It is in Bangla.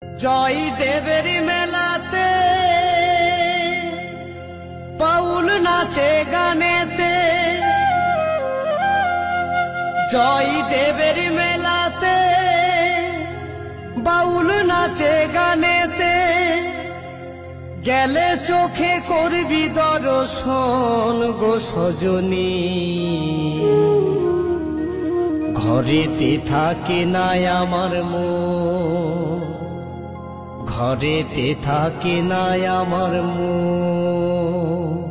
জয় দেবের মেলাতে বাউল নাচে গানেতে, জয় দেবের মেলাতে বাউল নাচে গানেতে, গেলে চোখে করবি দর্শন গো সজনী। ঘরেতে থাকে না আমার মন, ঘরেতে থাকে না আমার মন।